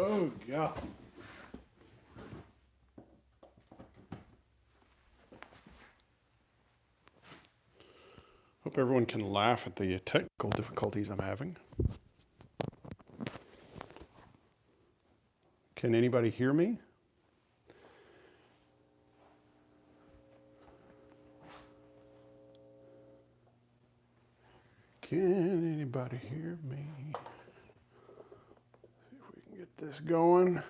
Oh, yeah. Hope everyone can laugh at the technical difficulties I'm having. Can anybody hear me? Can anybody hear me? See if we can get this going.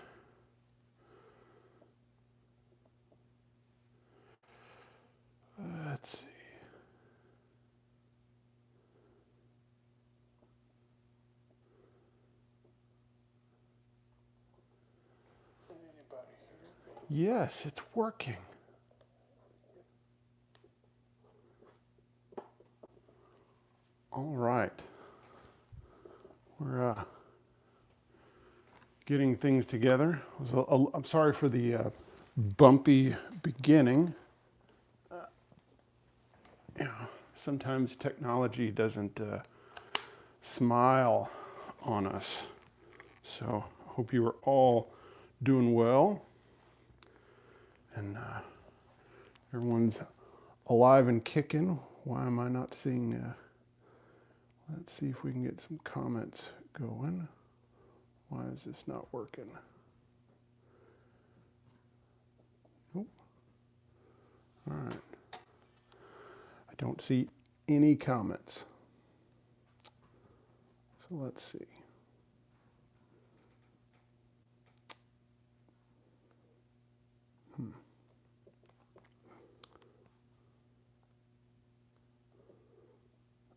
Let's see. Anybody hear me? Yes, it's working. All right. We're getting things together. I'm sorry for the bumpy beginning. You know, sometimes technology doesn't smile on us. So I hope you are all doing well. And everyone's alive and kicking. Why am I not seeing... let's see if we can get some comments going. Why is this not working? Nope. All right. I don't see any comments. So let's see.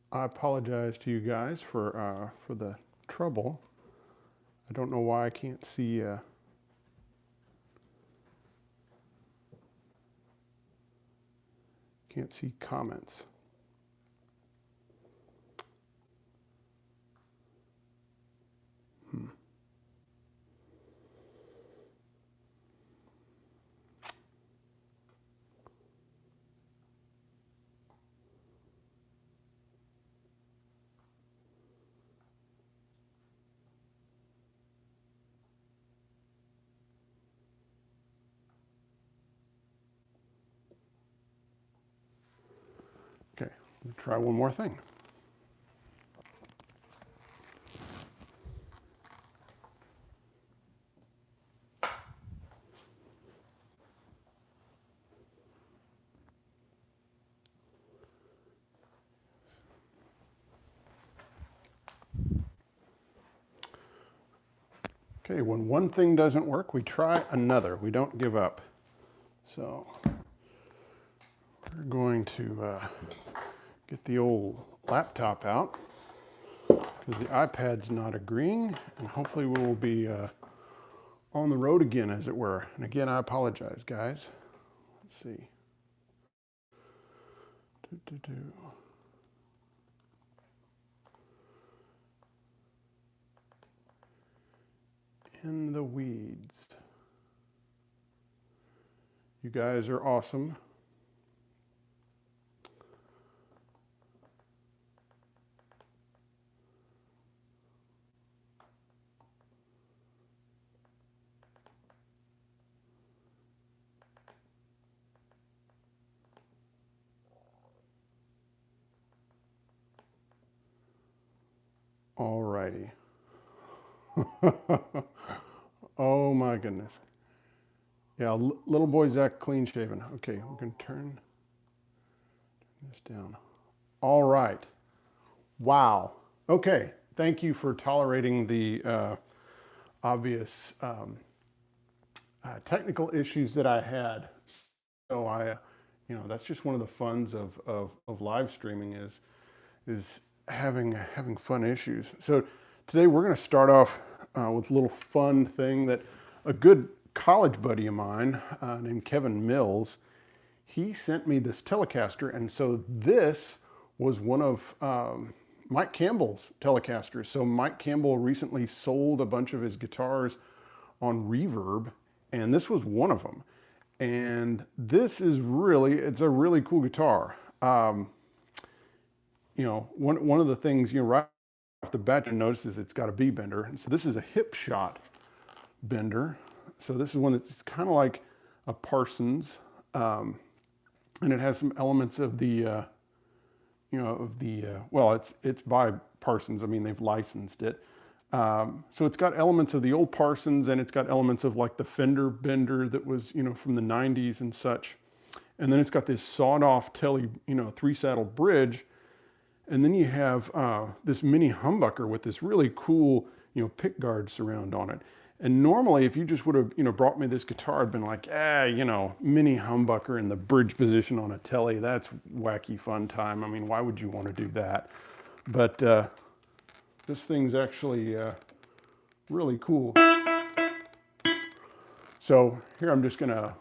I apologize to you guys for the trouble. I don't know why I can't see comments. Okay, let me try one more thing. Okay, when one thing doesn't work, we try another. We don't give up. So we're going to get the old laptop out because the iPad's not agreeing, and hopefully we will be on the road again, as it were. And again, I apologize, guys. Let's see. In the weeds. You guys are awesome. All righty. Oh my goodness. Yeah, little boy Zach clean shaven. Okay, we can turn this down. All right. Wow. Okay. Thank you for tolerating the obvious technical issues that I had. So you know, that's just one of the funs of live streaming is having fun issues. So today we're going to start off with a little fun thing that a good college buddy of mine named Kevin Mills, he sent me this Telecaster, and so this was one of Mike Campbell's Telecasters. So Mike Campbell recently sold a bunch of his guitars on Reverb, and this was one of them. And this is it's a really cool guitar. You know, one of the things, you know, right off the bat you notice is it's got a B bender, and so this is a hip shot bender. So this is one that's kind of like a Parsons, and it has some elements of the, well, it's by Parsons. I mean, they've licensed it. So it's got elements of the old Parsons, and it's got elements of like the Fender bender that was, from the 90s and such. And then it's got this sawed-off Tele, 3-saddle bridge. And then you have this mini humbucker with this really cool, pick guard surround on it. And normally, if you just would have, brought me this guitar, I'd been like, mini humbucker in the bridge position on a Tele, that's wacky fun time. I mean, why would you want to do that? But this thing's actually really cool. So here I'm just gonna,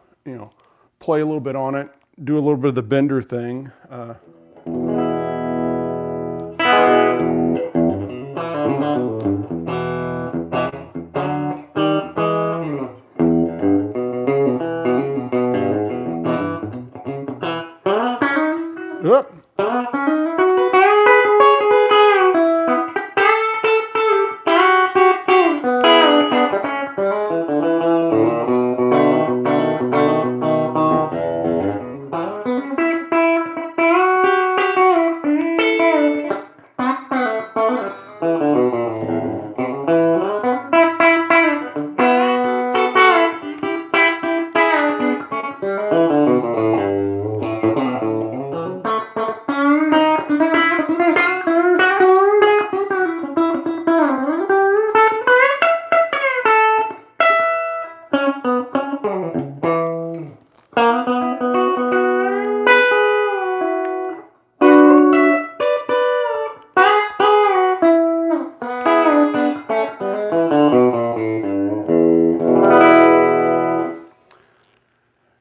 play a little bit on it, do a little bit of the bender thing. Yep.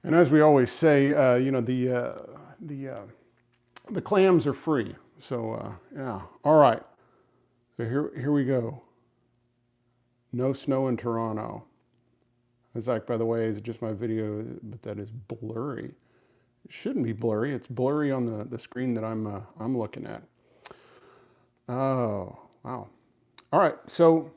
And as we always say, the clams are free. So yeah, all right. So here we go. No snow in Toronto. Zach, by the way, is just my video, but that is blurry. It shouldn't be blurry. It's blurry on the screen that I'm looking at. Oh wow. All right. So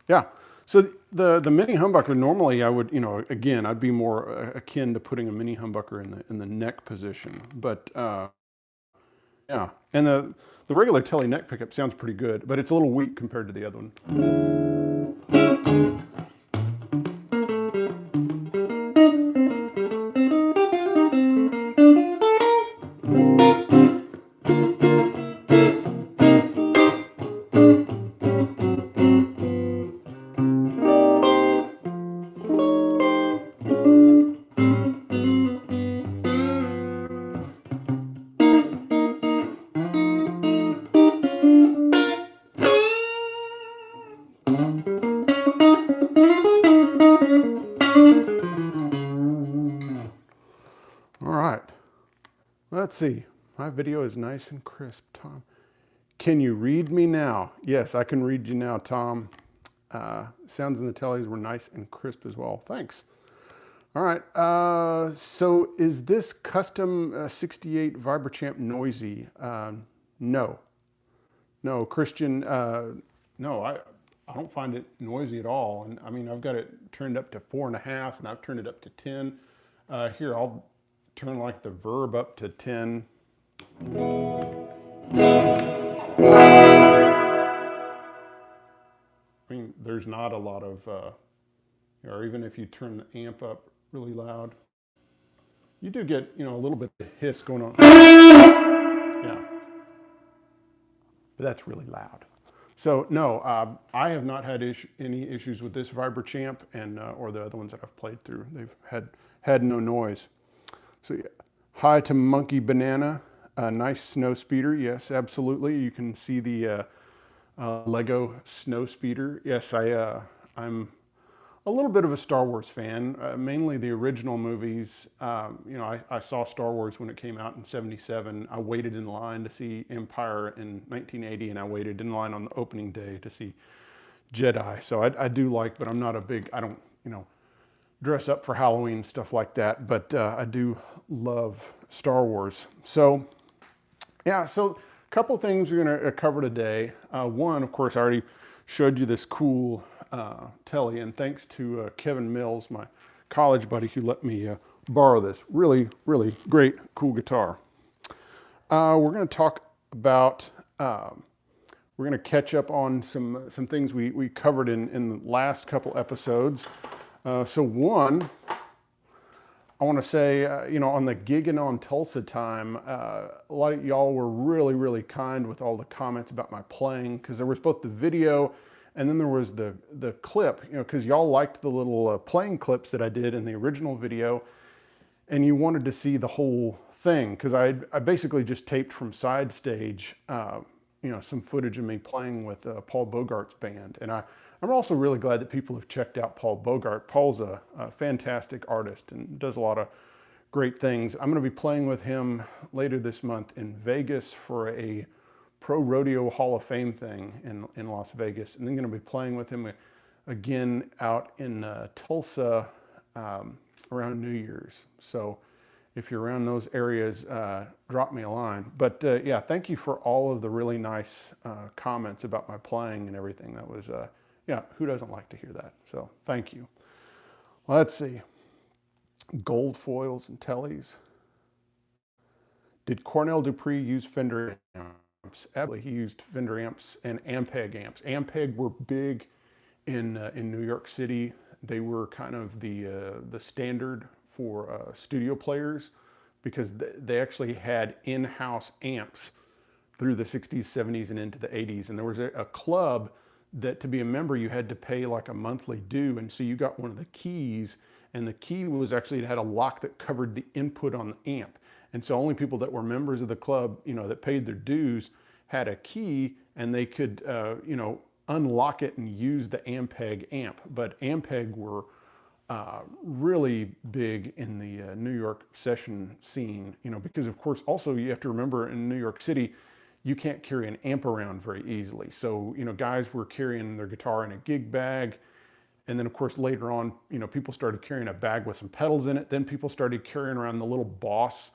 yeah. So the mini humbucker, normally I would, again, I'd be more akin to putting a mini humbucker in the neck position. But yeah, and the regular Tele neck pickup sounds pretty good, but it's a little weak compared to the other one. All right, let's see. My video is nice and crisp, Tom. Can you read me now? Yes, I can read you now, Tom. Sounds in the Teles were nice and crisp as well. Thanks. All right, so is this custom 68 Vibrochamp noisy? No. No, Christian, no, I don't find it noisy at all. And I mean, I've got it turned up to 4.5 and I've turned it up to 10. Here, I'll turn like the Verb up to 10. I mean, there's not a lot of, or even if you turn the amp up really loud, you do get, a little bit of hiss going on. Yeah. But that's really loud. So no, I have not had any issues with this Vibrochamp and or the other ones that I've played through. They've had no noise. So yeah. Hi to Monkey Banana, nice snow speeder. Yes, absolutely. You can see the Lego snow speeder. Yes, I'm a little bit of a Star Wars fan, mainly the original movies. I saw Star Wars when it came out in '77. I waited in line to see Empire in 1980, and I waited in line on the opening day to see Jedi. So I do like, but I'm not a big, I don't, dress up for Halloween, stuff like that. But I do love Star Wars. So yeah, so a couple things we're gonna cover today. One, of course, I already showed you this cool Tele, and thanks to Kevin Mills, my college buddy, who let me borrow this. Really, really great, cool guitar. We're going to talk about, we're going to catch up on some things we covered in the last couple episodes. So one, I want to say, you know, on the Gigging on Tulsa time, a lot of y'all were really, really kind with all the comments about my playing, because there was both the video and then there was the clip, you know, because y'all liked the little playing clips that I did in the original video, and you wanted to see the whole thing, because I basically just taped from side stage, you know, some footage of me playing with Paul Bogart's band. And I'm also really glad that people have checked out Paul Bogart. Paul's a fantastic artist and does a lot of great things. I'm going to be playing with him later this month in Vegas for a Pro Rodeo Hall of Fame thing in Las Vegas. And then going to be playing with him again out in Tulsa around New Year's. So if you're around those areas, drop me a line. But yeah, thank you for all of the really nice comments about my playing and everything. That was, yeah, who doesn't like to hear that? So thank you. Well, let's see. Gold foils and tellies. Did Cornell Dupree use Fender amps? Absolutely, he used Fender amps and Ampeg amps. Ampeg were big in New York City. They were kind of the standard for studio players, because they actually had in-house amps through the 60s, 70s, and into the 80s. And there was a club that, to be a member, you had to pay like a monthly due. And so you got one of the keys, and the key was actually, it had a lock that covered the input on the amp. And so only people that were members of the club, you know, that paid their dues had a key, and they could, you know, unlock it and use the Ampeg amp. But Ampeg were really big in the New York session scene, you know, because of course also you have to remember, in New York City, you can't carry an amp around very easily. So, you know, guys were carrying their guitar in a gig bag. And then of course later on, you know, people started carrying a bag with some pedals in it. Then people started carrying around the little Boss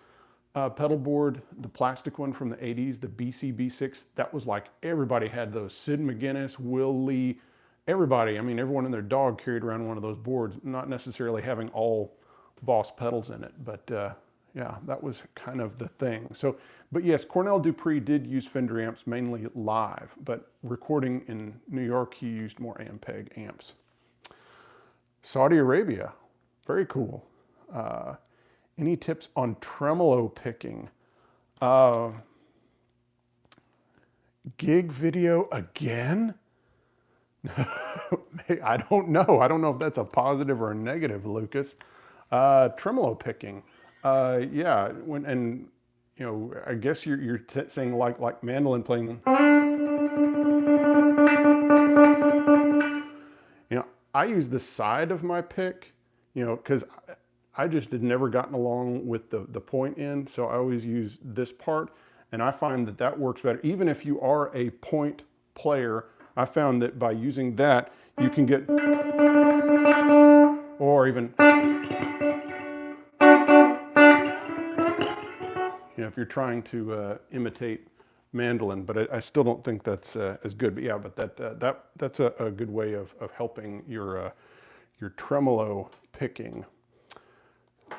pedal board, the plastic one from the 80s, the BC-B6. That was like, everybody had those. Sid McGuinness, Will Lee, everybody. I mean, everyone and their dog carried around one of those boards, not necessarily having all Boss pedals in it, but yeah, that was kind of the thing. So, but yes, Cornell Dupree did use Fender amps mainly live, but recording in New York, he used more Ampeg amps. Saudi Arabia, very cool. Any tips on tremolo picking? Gig video again? I don't know. I don't know if that's a positive or a negative, Lucas. Tremolo picking. Yeah, and you know, I guess you're saying like mandolin playing. You know, I use the side of my pick, you know, because I just had never gotten along with the point end, so I always use this part, and I find that that works better. Even if you are a point player, I found that by using that, you can get, or even, you know, if you're trying to imitate mandolin, but I still don't think that's as good. But yeah, but that's a good way of helping your tremolo picking.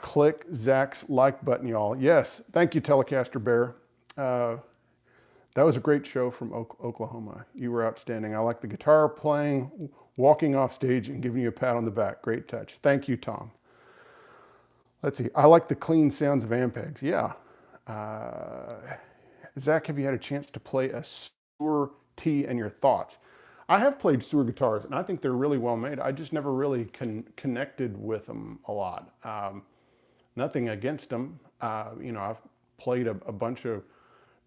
Click Zach's like button, y'all. Yes, thank you, Telecaster Bear. That was a great show from Oklahoma. You were outstanding. I like the guitar playing, walking off stage, and giving you a pat on the back. Great touch. Thank you, Tom. Let's see. I like the clean sounds of Ampegs. Yeah. Zach, have you had a chance to play a Sewer T, and your thoughts? I have played Sewer guitars, and I think they're really well made. I just never really connected with them a lot. Nothing against them. You know, I've played a bunch of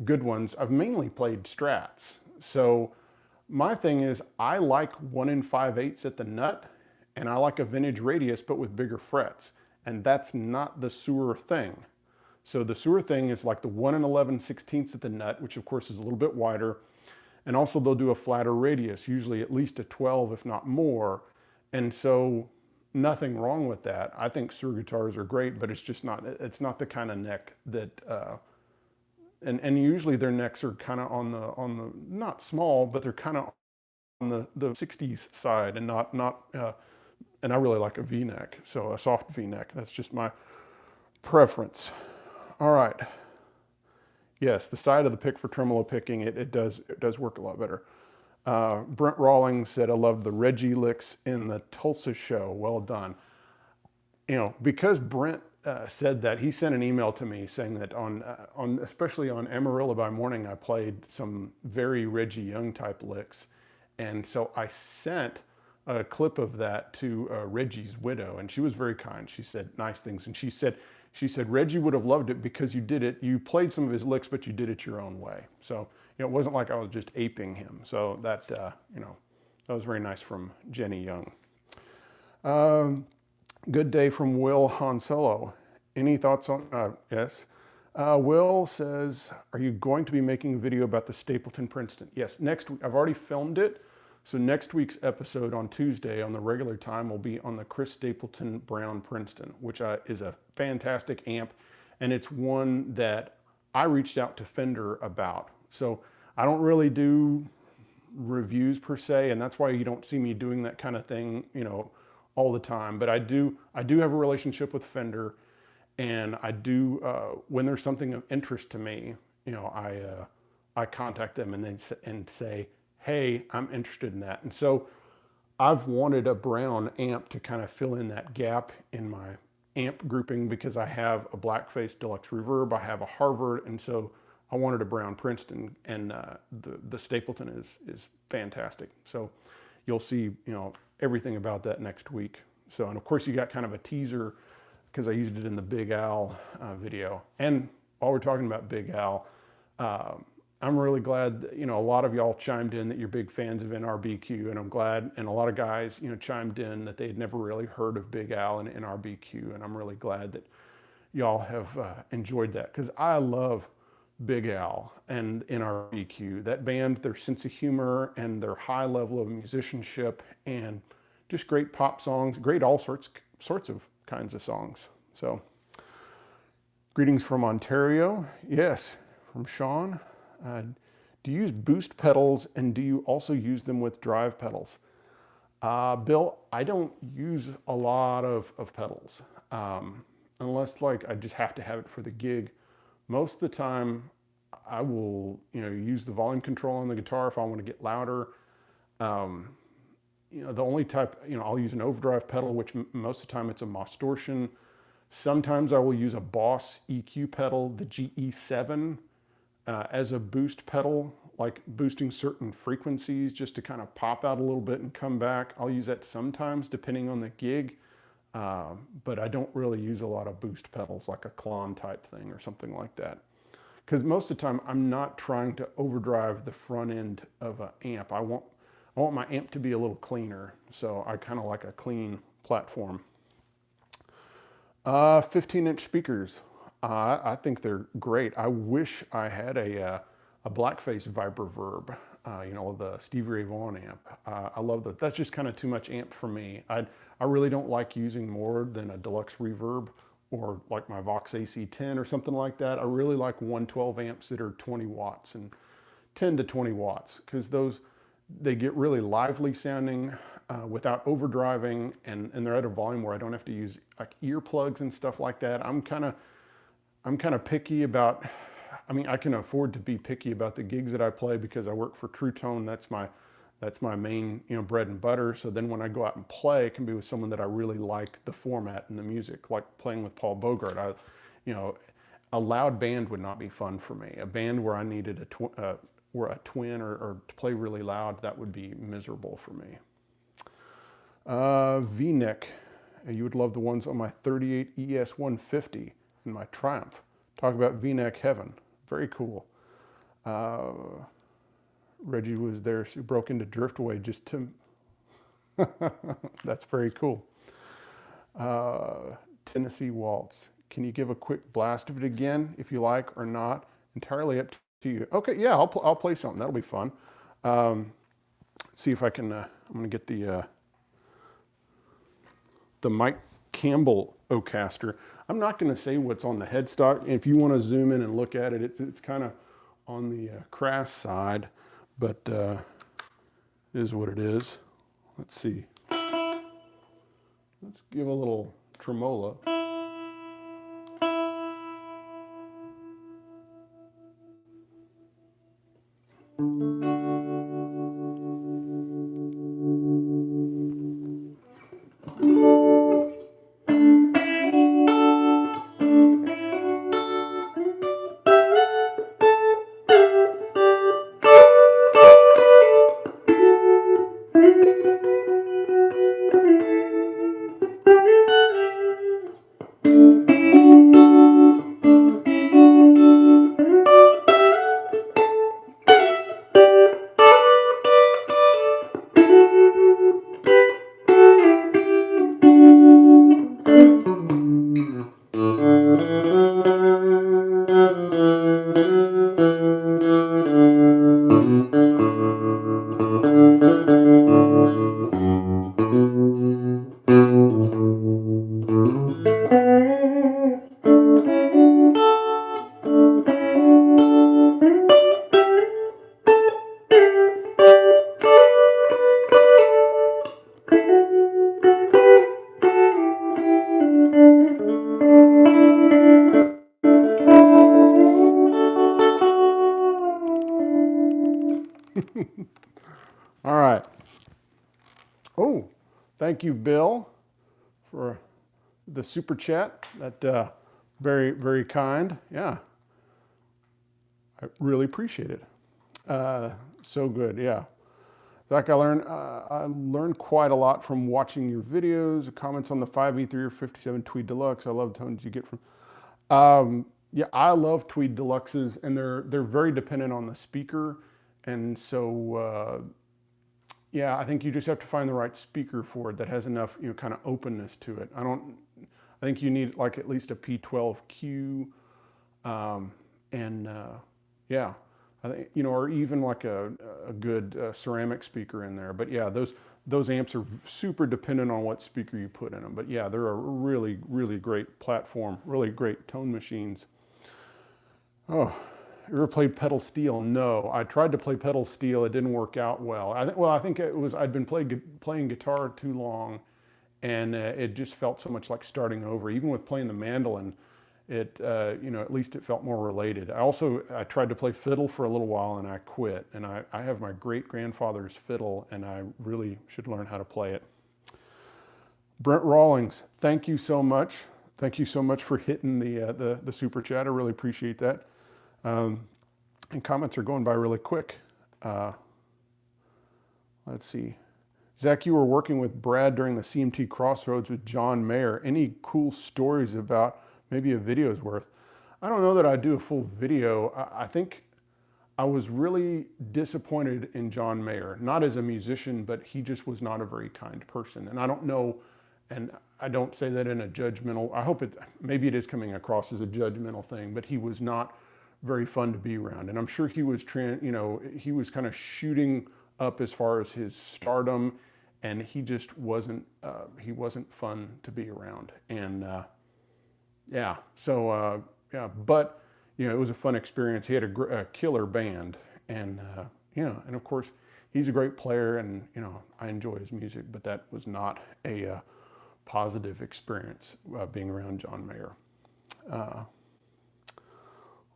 good ones. I've mainly played Strats. So my thing is, I like 1 5/8 at the nut, and I like a vintage radius, but with bigger frets. And that's not the Sewer thing. So the Sewer thing is like the 1 11/16 at the nut, which of course is a little bit wider. And also they'll do a flatter radius, usually at least a 12, if not more. And so nothing wrong with that. I think Sewer guitars are great, but it's just not, it's not the kind of neck that, and usually their necks are kind of on the, not small, but they're kind of on the 60s side and not and I really like a V-neck, so a soft V-neck. That's just my preference. All right. Yes, the side of the pick for tremolo picking, it does work a lot better. Brent Rawlings said, I loved the Reggie licks in the Tulsa show. Well done. You know, because Brent said that, he sent an email to me saying that on especially on Amarillo by Morning, I played some very Reggie Young type licks. And so I sent a clip of that to Reggie's widow, and she was very kind. She said nice things, and she said Reggie would have loved it because you played some of his licks, but you did it your own way. So you know, it wasn't like I was just aping him. So that you know, that was very nice from Jenny Young. Good day from Will Han Solo. Any thoughts on yes? Will says, are you going to be making a video about the Stapleton Princeton? Yes, next week. I've already filmed it. So next week's episode on Tuesday on the regular time will be on the Chris Stapleton Brown Princeton, which is a fantastic amp. And it's one that I reached out to Fender about. So I don't really do reviews per se, and that's why you don't see me doing that kind of thing, you know, all the time. But I do have a relationship with Fender, and I do, when there's something of interest to me, you know, I contact them and say, hey, I'm interested in that. And so I've wanted a Brown amp to kind of fill in that gap in my amp grouping, because I have a Blackface Deluxe Reverb, I have a Harvard, and so I wanted a Brown Princeton, and the Stapleton is fantastic. So you'll see, you know, everything about that next week. So, and of course you got kind of a teaser because I used it in the Big Al video. And while we're talking about Big Al, I'm really glad that, you know, a lot of y'all chimed in that you're big fans of NRBQ, and I'm glad, and a lot of guys, you know, chimed in that they'd never really heard of Big Al and NRBQ, and I'm really glad that y'all have enjoyed that, because I love Big Al and NRBQ. That band, their sense of humor and their high level of musicianship, and just great pop songs, great all sorts of kinds of songs. So, greetings from Ontario. Yes, from Sean. Do you use boost pedals, and do you also use them with drive pedals? Bill, I don't use a lot of pedals, unless like I just have to have it for the gig. Most of the time I will, you know, use the volume control on the guitar if I want to get louder. You know, the only type, you know, I'll use an overdrive pedal, which most of the time it's a Mostortion. Sometimes I will use a Boss EQ pedal, the GE7, as a boost pedal, like boosting certain frequencies just to kind of pop out a little bit and come back. I'll use that sometimes depending on the gig, but I don't really use a lot of boost pedals like a Klon type thing or something like that. Because most of the time I'm not trying to overdrive the front end of an amp. I want my amp to be a little cleaner, so I kind of like a clean platform. 15-inch speakers. I think they're great. I wish I had a Blackface Vibro, you know, the Stevie Ray Vaughan amp. I love that. That's just kind of too much amp for me. I really don't like using more than a Deluxe Reverb or like my Vox AC10 or something like that. I really like 112 amps that are 20 watts and 10 to 20 watts, because they get really lively sounding without overdriving, and they're at a volume where I don't have to use like earplugs and stuff like that. I'm kind of picky about, I mean, I can afford to be picky about the gigs that I play because I work for True Tone. That's my main, you know, bread and butter. So then when I go out and play, it can be with someone that I really like the format and the music, like playing with Paul Bogart. You know, a loud band would not be fun for me. A band where I needed a twin or to play really loud, that would be miserable for me. V-neck. You would love the ones on my 38 ES 150 and my Triumph. Talk about V-neck heaven. Very cool. Reggie was there. She broke into Driftway just to... That's very cool. Tennessee Waltz. Can you give a quick blast of it again, if you like or not? Entirely up to you. Okay, yeah, I'll play something. That'll be fun. Let's see if I can... I'm going to get the Mike Campbell Ocaster. I'm not going to say what's on the headstock. If you want to zoom in and look at it, it's kind of on the crass side, but is what it is. Let's see. Let's give a little tremolo. All right. Oh, thank you, Bill, for the super chat. That very, very kind. Yeah, I really appreciate it. So good. Yeah. Zach, I learned quite a lot from watching your videos, comments on the 5E3 or 57 Tweed Deluxe. I love the tones you get from. Yeah, I love Tweed Deluxes, and they're very dependent on the speaker, and so yeah, I think you just have to find the right speaker for it that has enough, you know, kind of openness to it. I think you need like at least a P12Q, and yeah, I think, you know, or even like a good ceramic speaker in there. But yeah, those amps are super dependent on what speaker you put in them. But yeah, they're a really, really great platform, really great tone machines. Oh, you ever played pedal steel? No, I tried to play pedal steel. It didn't work out well. I think it was I'd been playing guitar too long, and it just felt so much like starting over. Even with playing the mandolin, it you know, at least it felt more related. I tried to play fiddle for a little while and I quit. And I have my great grandfather's fiddle, and I really should learn how to play it. Brent Rawlings, thank you so much. Thank you so much for hitting the super chat. I really appreciate that. And comments are going by really quick. Let's see. Zach, you were working with Brad during the CMT Crossroads with John Mayer. Any cool stories about maybe a video's worth? I don't know that I'd do a full video. I think I was really disappointed in John Mayer, not as a musician, but he just was not a very kind person. And I don't know, and I don't say that in a judgmental, maybe it is coming across as a judgmental thing, but he was not very fun to be around. And I'm sure he was he was kind of shooting up as far as his stardom, and he just wasn't fun to be around. And yeah, so yeah, but you know, it was a fun experience. He had a killer band, and you know, and of course he's a great player, and you know, I enjoy his music, but that was not a positive experience being around John Mayer.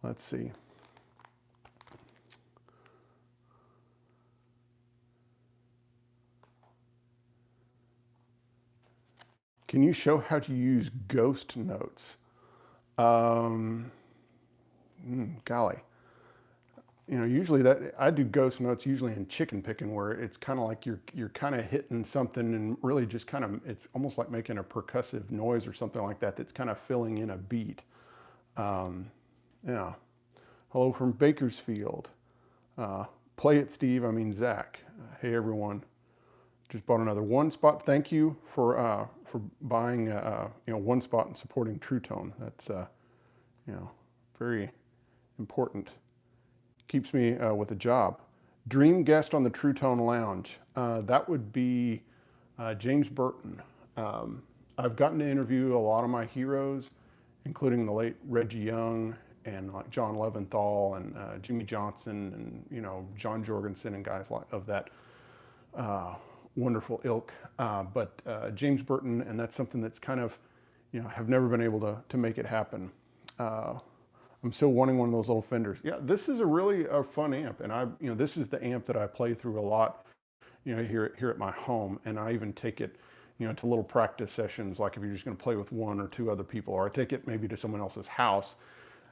Let's see. Can you show how to use ghost notes? Golly, you know, usually I do ghost notes usually in chicken picking, where it's kind of like you're kind of hitting something and really just kind of, it's almost like making a percussive noise or something like that that's kind of filling in a beat. Yeah. Hello from Bakersfield. Play it, Steve. I mean, Zach. Hey, everyone. Just bought another One Spot. Thank you for buying, you know, One Spot and supporting True Tone. That's, you know, very important. Keeps me with a job. Dream guest on the True Tone Lounge. That would be James Burton. I've gotten to interview a lot of my heroes, including the late Reggie Young and like John Leventhal and Jimmy Johnson and, you know, John Jorgensen and guys like of that wonderful ilk, but James Burton, and that's something that's kind of, have never been able to make it happen. I'm still wanting one of those little Fenders. Yeah, this is a really fun amp, and this is the amp that I play through a lot, here at my home, and I even take it, to little practice sessions, like if you're just going to play with one or two other people, or I take it maybe to someone else's house.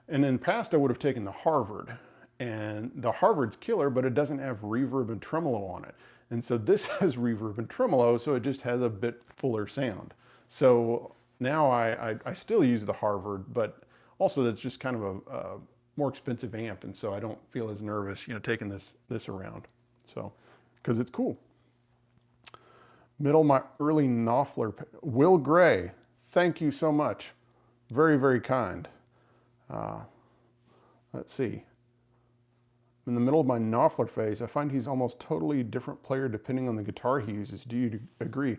And in the past, I would have taken the Harvard, and the Harvard's killer, but it doesn't have reverb and tremolo on it. And so this has reverb and tremolo, so it just has a bit fuller sound. So now I still use the Harvard, but also that's just kind of a more expensive amp, and so I don't feel as nervous, taking this around. So, because it's cool. Middle, my early Knopfler. Will Gray, thank you so much. Very, very kind. Let's see. In the middle of my Knopfler phase, I find he's almost totally different player depending on the guitar he uses. Do you agree?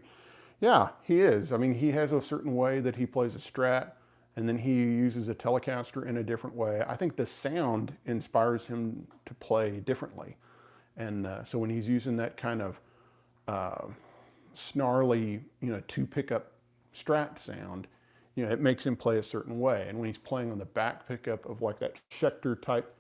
Yeah, he is. I mean, he has a certain way that he plays a Strat, and then he uses a Telecaster in a different way. I think the sound inspires him to play differently. And so when he's using that kind of snarly, two pickup Strat sound, it makes him play a certain way. And when he's playing on the back pickup of like that Schecter type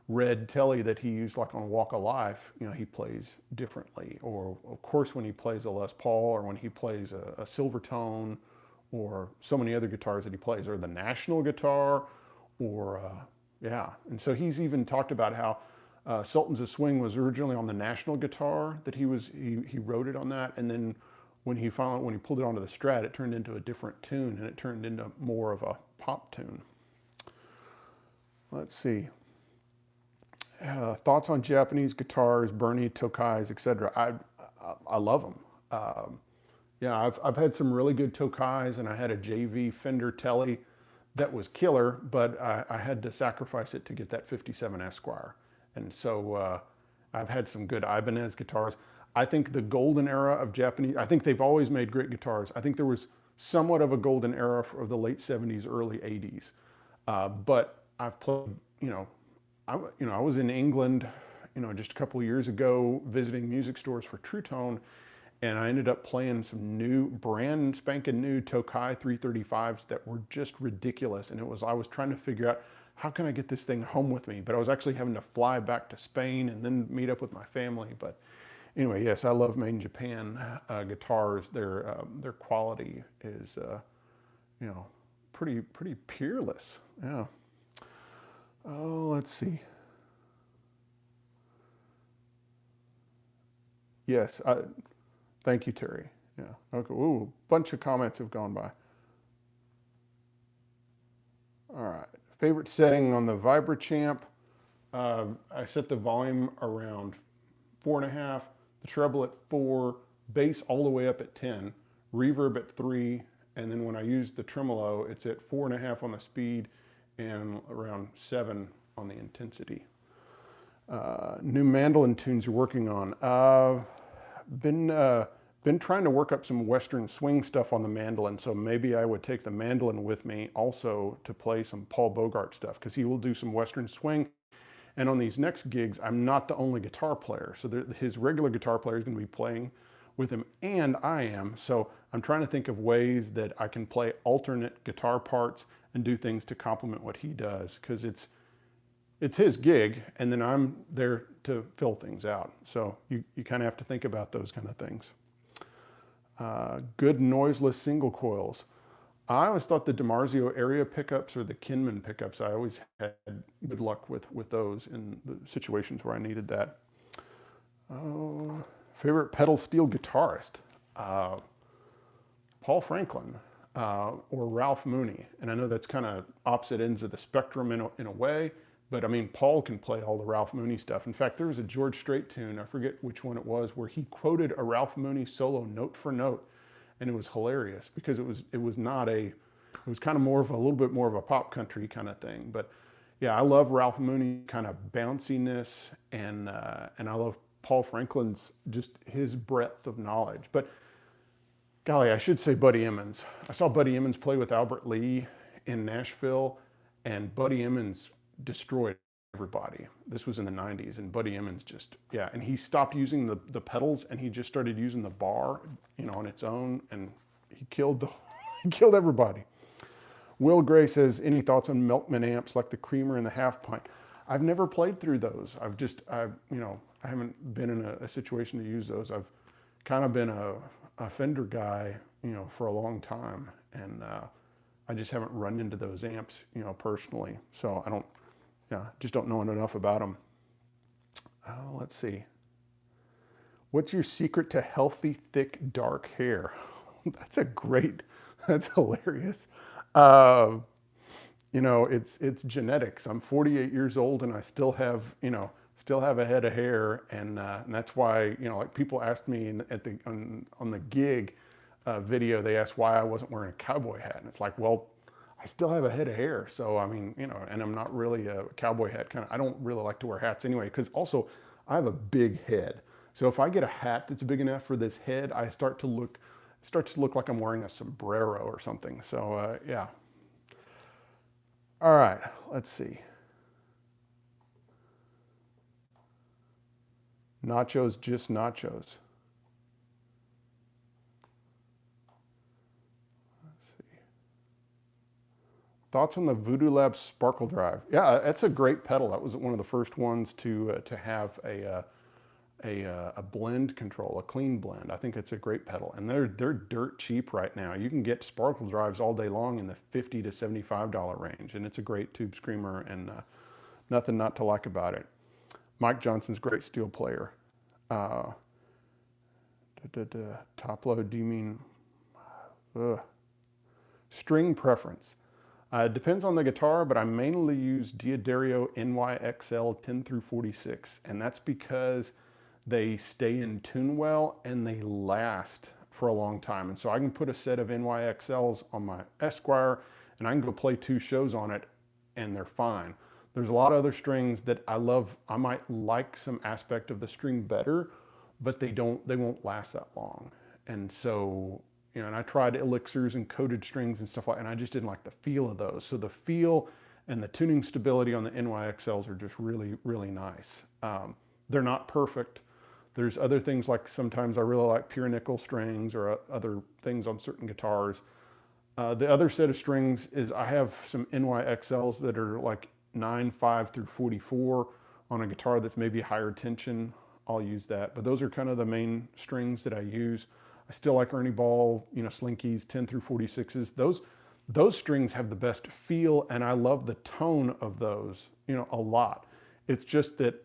red Telly that he used like on Walk of Life, he plays differently. Or of course when he plays a Les Paul, or when he plays a Silvertone, or so many other guitars that he plays, or the National guitar, or yeah. And so he's even talked about how Sultans of Swing was originally on the National guitar, that he wrote it on that, and then when he pulled it onto the Strat, it turned into a different tune, and it turned into more of a pop tune. Let's see. Thoughts on Japanese guitars, Bernie, Tokais, etc. I love them. Yeah, I've had some really good Tokais, and I had a JV Fender Telly that was killer, but I had to sacrifice it to get that 57 Esquire. And so I've had some good Ibanez guitars. I think the golden era of Japanese, I think they've always made great guitars. I think there was somewhat of a golden era of the late 70s, early 80s. But I've played, I was in England, just a couple of years ago visiting music stores for True Tone, and I ended up playing some new, brand spanking new Tokai 335s that were just ridiculous. And I was trying to figure out, how can I get this thing home with me? But I was actually having to fly back to Spain and then meet up with my family. But anyway, yes, I love made in Japan guitars. Their quality is, pretty peerless. Yeah. Oh, let's see. Yes, thank you, Terry. Yeah. Okay. Ooh, bunch of comments have gone by. All right. Favorite setting on the Vibro Champ. I set the volume around 4.5, the treble at 4, bass all the way up at 10, reverb at 3, and then when I use the tremolo, it's at 4.5 on the speed and around 7 on the intensity. New mandolin tunes you're working on. Been trying to work up some Western swing stuff on the mandolin, so maybe I would take the mandolin with me also to play some Paul Bogart stuff, because he will do some Western swing. And on these next gigs, I'm not the only guitar player, so his regular guitar player is going to be playing with him, and I am. So I'm trying to think of ways that I can play alternate guitar parts and do things to complement what he does, because it's his gig, and then I'm there to fill things out. So you kind of have to think about those kind of things. Good noiseless single coils. I always thought the DiMarzio area pickups or the Kinman pickups, I always had good luck with those in the situations where I needed that. Favorite pedal steel guitarist? Paul Franklin or Ralph Mooney. And I know that's kind of opposite ends of the spectrum in a way, but I mean, Paul can play all the Ralph Mooney stuff. In fact, there was a George Strait tune, I forget which one it was, where he quoted a Ralph Mooney solo note for note. And it was hilarious because it was kind of more of a little bit more of a pop country kind of thing. But yeah, I love Ralph Mooney kind of bounciness, and I love Paul Franklin's, just his breadth of knowledge. But golly, I should say Buddy Emmons. I saw Buddy Emmons play with Albert Lee in Nashville, and Buddy Emmons destroyed everybody. This was in the 90s, and Buddy Emmons just, yeah, and he stopped using the pedals, and he just started using the bar, you know, on its own, and he killed the, he killed everybody. Will Gray says, any thoughts on Milkman amps like the Creamer and the Half Pint? I've never played through those. You know, I haven't been in a situation to use those. I've kind of been a Fender guy, you know, for a long time, and I just haven't run into those amps, you know, personally. So I don't, yeah, just don't know enough about them. Let's see. What's your secret to healthy, thick, dark hair? That's that's hilarious. You know, it's genetics. I'm 48 years old and I still have, you know, a head of hair, and that's why, you know, like people asked me on the gig video, they asked why I wasn't wearing a cowboy hat, and it's like, well, I still have a head of hair, so I mean, you know, and I'm not really a cowboy hat kind of. I don't really like to wear hats anyway, because also I have a big head. So if I get a hat that's big enough for this head, it starts to look like I'm wearing a sombrero or something. So yeah. All right, let's see. Nachos, just nachos. Let's see. Thoughts on the Voodoo Labs Sparkle Drive? Yeah, that's a great pedal. That was one of the first ones to have a blend control, a clean blend. I think it's a great pedal, and they're dirt cheap right now. You can get Sparkle Drives all day long in the $50 to $75 range, and it's a great tube screamer, and nothing not to like about it. Mike Johnson's great steel player. Top load, do you mean string preference? Depends on the guitar, but I mainly use Diodario NYXL 10 through 46, and that's because they stay in tune well and they last for a long time. And so I can put a set of NYXLs on my Esquire and I can go play 2 shows on it and they're fine. There's a lot of other strings that I love. I might like some aspect of the string better, but they won't last that long. And so, you know, and I tried elixirs and coated strings and stuff like that, and I just didn't like the feel of those. So the feel and the tuning stability on the NYXLs are just really, really nice. They're not perfect. There's other things, like sometimes I really like pure nickel strings or other things on certain guitars. The other set of strings is I have some NYXLs that are like 9.5 through 44 on a guitar that's maybe higher tension. I'll use that, but those are kind of the main strings that I use. I still like Ernie Ball, you know, Slinkies, 10 through 46s. Those strings have the best feel, and I love the tone of those, you know, a lot. It's just that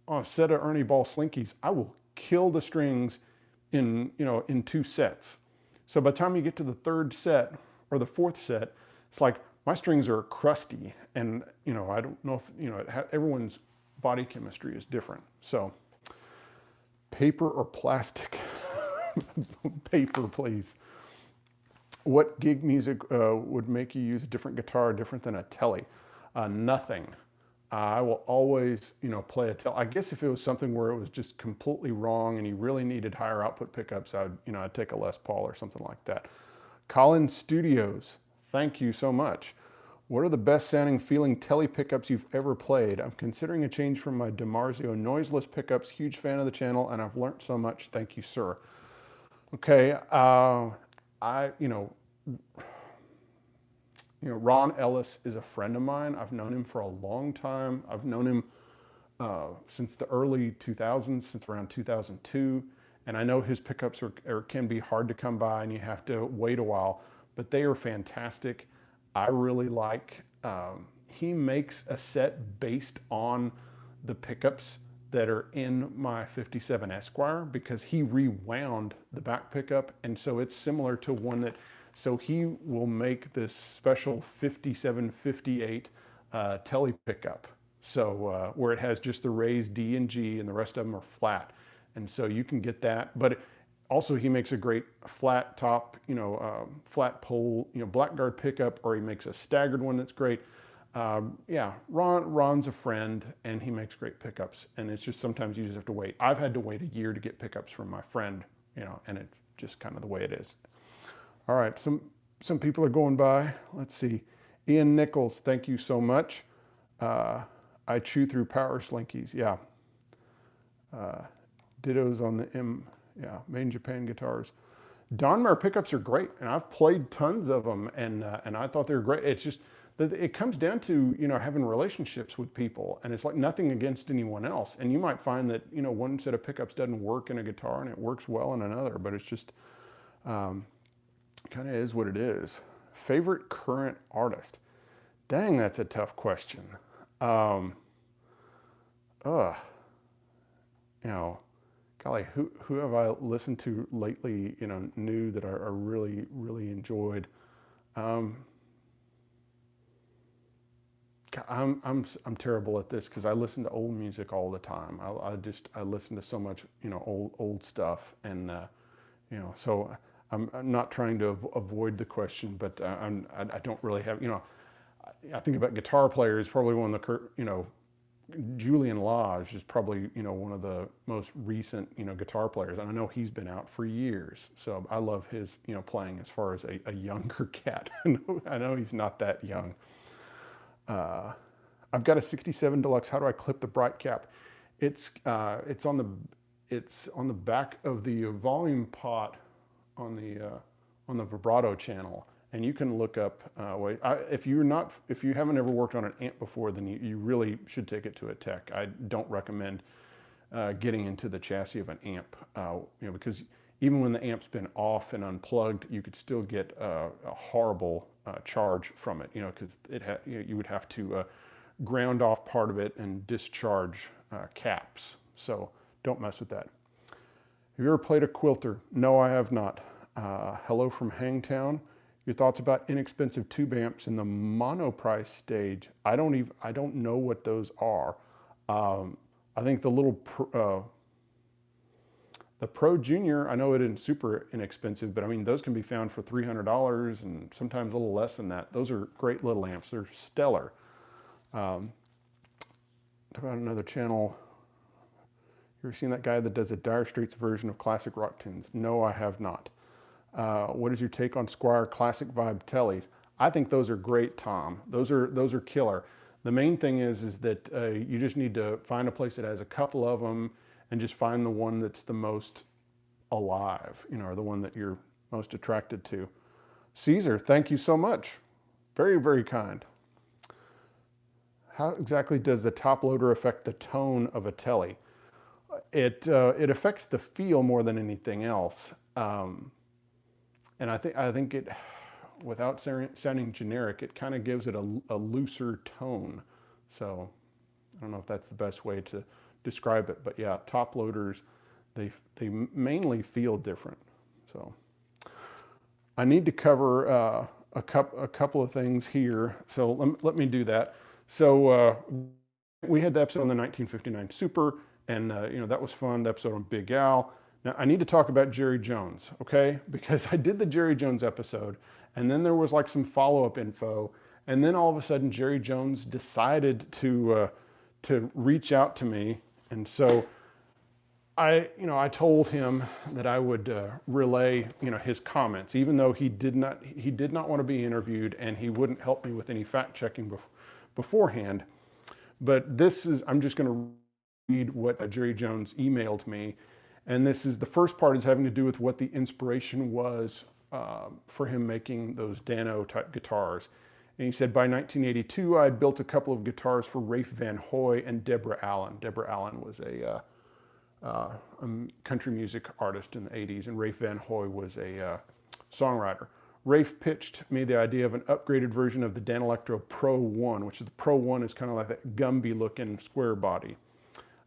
on a set of Ernie Ball Slinkies, I will kill the strings in 2 sets. So by the time you get to the 3rd set or the 4th set, it's like my strings are crusty, and you know, I don't know if, you know, everyone's body chemistry is different. So paper or plastic? Paper, please. What gig music would make you use a different guitar different than a Tele? Nothing. I will always, you know, play a Tele. I guess if it was something where it was just completely wrong and you really needed higher output pickups, I'd take a Les Paul or something like that. Collins Studios, thank you so much. What are the best sounding feeling Tele pickups you've ever played? I'm considering a change from my DiMarzio noiseless pickups. Huge fan of the channel, and I've learned so much. Thank you, sir. Okay, Ron Ellis is a friend of mine. I've known him for a long time. I've known him since the early 2000s, since around 2002. And I know his pickups can be hard to come by and you have to wait a while, but they are fantastic. I really like, he makes a set based on the pickups that are in my 57 Esquire, because he rewound the back pickup. And so it's similar to one that, so he will make this special 5758 Tele pickup. So where it has just the raised D and G and the rest of them are flat. And so you can get that, but also he makes a great flat top, flat pole, Blackguard pickup, or he makes a staggered one that's great. Yeah, Ron's a friend and he makes great pickups, and it's just sometimes you just have to wait. I've had to wait a year to get pickups from my friend, and it's just kind of the way it is. All right, some people are going by. Let's see. Ian Nichols, thank you so much. I chew through power slinkies. Yeah. Dittos on the yeah, made in Japan guitars. Donmar pickups are great, and I've played tons of them, and I thought they were great. It's just that it comes down to, you know, having relationships with people, and it's like nothing against anyone else. And you might find that, you know, one set of pickups doesn't work in a guitar and it works well in another, but it's just kind of is what it is. Favorite current artist? Dang, that's a tough question. You know, golly, who have I listened to lately, you know, new that I really, really enjoyed? I'm terrible at this because I listen to old music all the time. I listen to so much, you know, old stuff, and you know, so I'm not trying to avoid the question, but I don't really have, you know, I think about guitar players, probably one of the, you know, Julian Lage is probably, you know, one of the most recent, you know, guitar players, and I know he's been out for years, so I love his, you know, playing as far as a younger cat. I know he's not that young. I've got a 67 Deluxe. How do I clip the bright cap? It's on the back of the volume pot on the vibrato channel. And you can look up, if you haven't ever worked on an amp before, then you really should take it to a tech. I don't recommend getting into the chassis of an amp, you know, because even when the amp's been off and unplugged, you could still get a horrible charge from it, you know, because you would have to ground off part of it and discharge caps. So don't mess with that. Have you ever played a quilter? No, I have not. Hello from Hangtown. Your thoughts about inexpensive tube amps in the monoprice stage? I don't know what those are. I think the little the Pro Junior, I know it isn't super inexpensive, but I mean, those can be found for $300 and sometimes a little less than that. Those are great little amps. They're stellar. Talk about another channel. You ever seen that guy that does a Dire Straits version of classic rock tunes? No, I have not. What is your take on Squier Classic Vibe Tellies? I think those are great, Tom. Those are killer. The main thing is that you just need to find a place that has a couple of them and just find the one that's the most alive, you know, or the one that you're most attracted to. Caesar, thank you so much. Very, very kind. How exactly does the top loader affect the tone of a Telly? It affects the feel more than anything else. And I think it, without sounding generic, it kind of gives it a looser tone. So I don't know if that's the best way to describe it, but yeah, top loaders, they mainly feel different. So I need to cover a couple of things here. So let me do that. So we had the episode on the 1959 Super, and you know, that was fun. The episode on Big Al. Now I need to talk about Jerry Jones, okay? Because I did the Jerry Jones episode, and then there was like some follow-up info, and then all of a sudden Jerry Jones decided to reach out to me, and so I told him that I would relay, you know, his comments, even though he did not want to be interviewed, and he wouldn't help me with any fact checking beforehand. But I'm just going to read what Jerry Jones emailed me. And this is, the first part is having to do with what the inspiration was for him making those Dano type guitars. And he said, by 1982, I had built a couple of guitars for Rafe Van Hoy and Deborah Allen. Deborah Allen was a country music artist in the 80s, and Rafe Van Hoy was a songwriter. Rafe pitched me the idea of an upgraded version of the Danelectro Pro 1, which is the Pro 1 is kind of like that Gumby looking square body.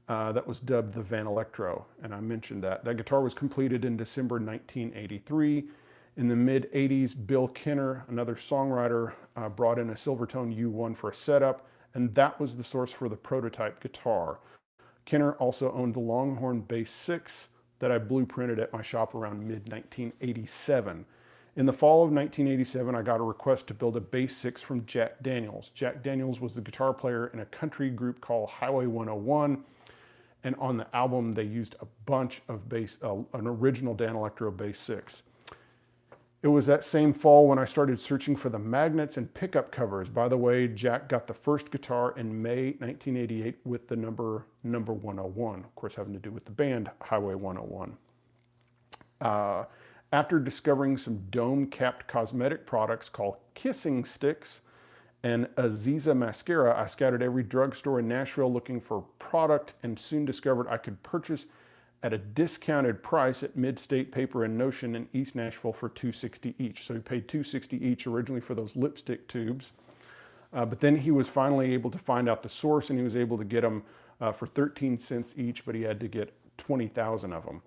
That was dubbed the Danelectro, and I mentioned that. That guitar was completed in December 1983. In the mid-80s, Bill Kenner, another songwriter, brought in a Silvertone U1 for a setup, and that was the source for the prototype guitar. Kenner also owned the Longhorn Bass 6 that I blueprinted at my shop around mid-1987. In the fall of 1987, I got a request to build a Bass 6 from Jack Daniels. Jack Daniels was the guitar player in a country group called Highway 101, and on the album they used a bunch of bass, an original Danelectro Bass 6. It was that same fall when I started searching for the magnets and pickup covers. By the way, Jack got the first guitar in May 1988 with the number 101, of course having to do with the band Highway 101. After discovering some dome-capped cosmetic products called kissing sticks and Aziza mascara, I scouted every drugstore in Nashville looking for product and soon discovered I could purchase at a discounted price at Mid-State Paper and Notion in East Nashville for $2.60 each. So he paid $2.60 each originally for those lipstick tubes. But then he was finally able to find out the source, and he was able to get them for 13 cents each, but he had to get 20,000 of them.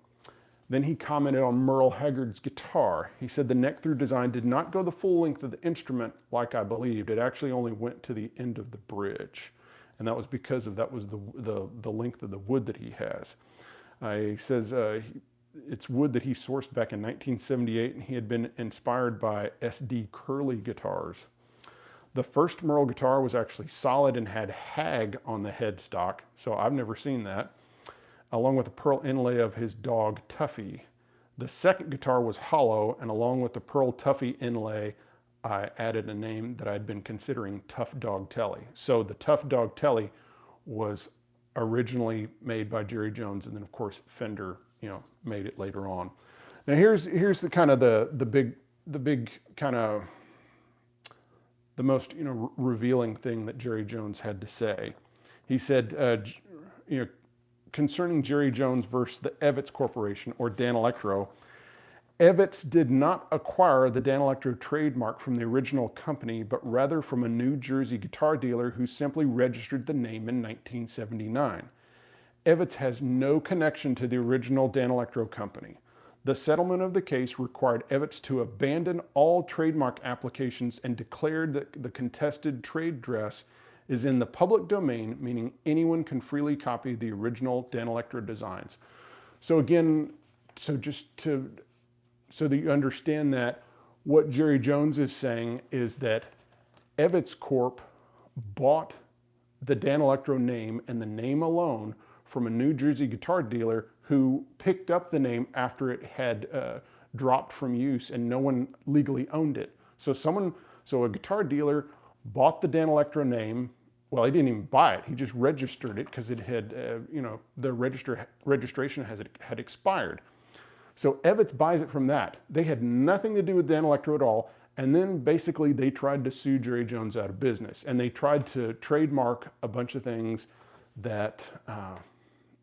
Then he commented on Merle Haggard's guitar. He said the neck-through design did not go the full length of the instrument like I believed. It actually only went to the end of the bridge. And that was because that was the length of the wood that he has. He says it's wood that he sourced back in 1978, and he had been inspired by SD Curly guitars. The first Merle guitar was actually solid and had Hag on the headstock, so I've never seen that, along with the pearl inlay of his dog Tuffy. The second guitar was hollow, and along with the pearl Tuffy inlay, I added a name that I'd been considering Tough Dog Telly. So the Tough Dog Telly was originally made by Jerry Jones, and then of course Fender, made it later on. Now here's the kind of the big kind of the most revealing thing that Jerry Jones had to say. He said, concerning Jerry Jones versus the Evitz Corporation or Danelectro, Evitz did not acquire the Danelectro trademark from the original company, but rather from a New Jersey guitar dealer who simply registered the name in 1979. Evitz has no connection to the original Danelectro company. The settlement of the case required Evitz to abandon all trademark applications and declared that the contested trade dress is in the public domain, meaning anyone can freely copy the original Danelectro designs. So again, so that you understand that what Jerry Jones is saying is that Evitz Corp bought the Danelectro name and the name alone from a New Jersey guitar dealer who picked up the name after it had dropped from use and no one legally owned it. So a guitar dealer bought the Danelectro name. Well, he didn't even buy it. He just registered it because it had, the registration had expired. So Evitz buys it from that. They had nothing to do with Danelectro at all. And then basically they tried to sue Jerry Jones out of business. And they tried to trademark a bunch of things that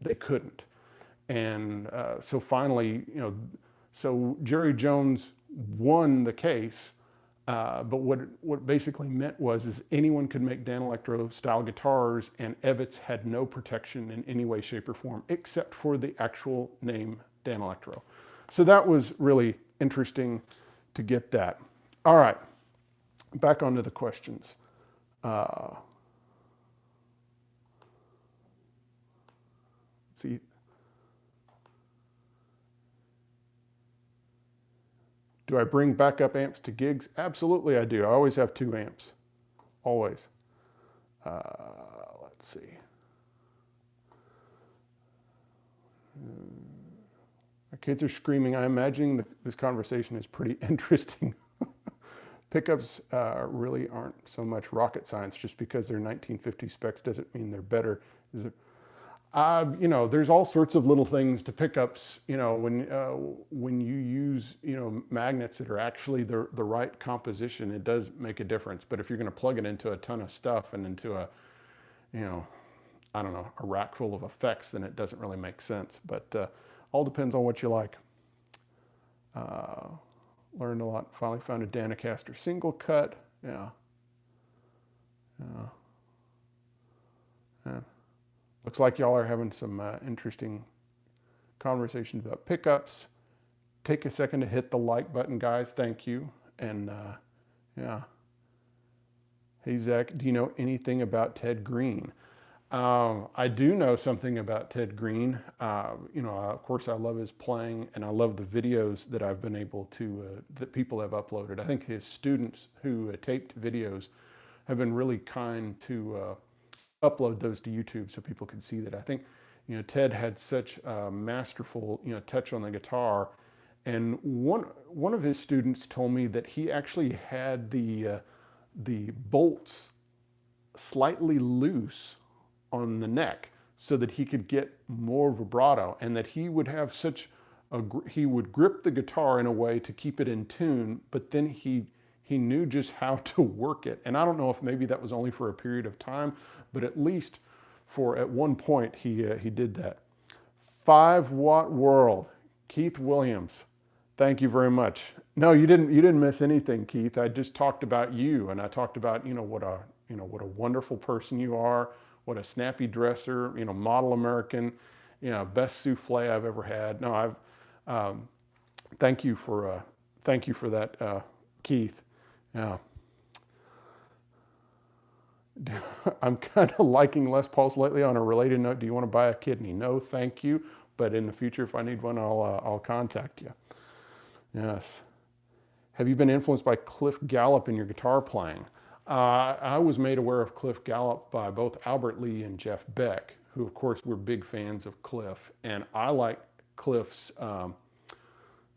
they couldn't. And so finally, so Jerry Jones won the case. But what it basically meant is anyone could make Danelectro style guitars, and Evitz had no protection in any way, shape, or form, except for the actual name Danelectro. So that was really interesting to get that. All right, back onto the questions. Let's see. Do I bring backup amps to gigs? Absolutely I do. I always have 2 amps. Always. Let's see. My kids are screaming. I'm imagining this conversation is pretty interesting. Pickups really aren't so much rocket science. Just because they're 1950 specs doesn't mean they're better. There's all sorts of little things to pickups, when you use, magnets that are actually the right composition, it does make a difference. But if you're going to plug it into a ton of stuff and into a rack full of effects, then it doesn't really make sense. But all depends on what you like. Learned a lot. Finally found a Danelectro single cut. Yeah. Looks like y'all are having some interesting conversations about pickups. Take a second to hit the like button, guys. Thank you. And yeah. Hey, Zach, do you know anything about Ted Green? I do know something about Ted Green. Of course, I love his playing, and I love the videos that I've been able to, that people have uploaded. I think his students who taped videos have been really kind to upload those to YouTube so people can see that. I think, Ted had such a masterful, touch on the guitar, And one of his students told me that he actually had the bolts slightly loose on the neck so that he could get more vibrato, and that he would have he would grip the guitar in a way to keep it in tune, but then he knew just how to work it. And I don't know if maybe that was only for a period of time, but at least at one point he did that. 5-watt world, Keith Williams. Thank you very much. No, you didn't miss anything, Keith. I just talked about you, and I talked about what a wonderful person you are, what a snappy dresser, model American, best souffle I've ever had. No, thank you for that, Keith. Yeah. I'm kind of liking Les Pauls lately. On a related note, do you want to buy a kidney? No, thank you. But in the future, if I need one, I'll contact you. Yes. Have you been influenced by Cliff Gallup in your guitar playing? I was made aware of Cliff Gallup by both Albert Lee and Jeff Beck, who of course were big fans of Cliff. And I like Cliff's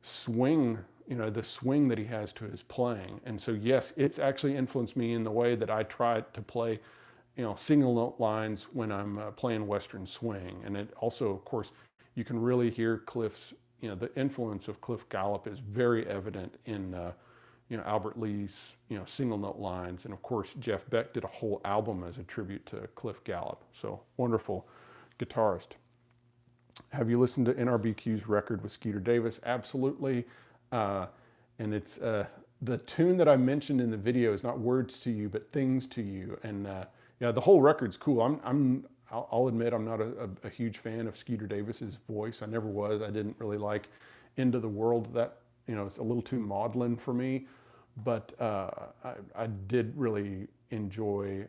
swing, the swing that he has to his playing. And so yes, it's actually influenced me in the way that I try to play, single note lines when I'm playing Western swing. And it also, of course, you can really hear Cliff's, the influence of Cliff Gallup is very evident in, Albert Lee's, single note lines. And of course, Jeff Beck did a whole album as a tribute to Cliff Gallup. So wonderful guitarist. Have you listened to NRBQ's record with Skeeter Davis? Absolutely. And it's the tune that I mentioned in the video is not Words to You, but Things to You. And yeah, the whole record's cool. I'll admit I'm not a huge fan of Skeeter Davis's voice. I never was. I didn't really like Into the World. That, it's a little too maudlin for me. But I did really enjoy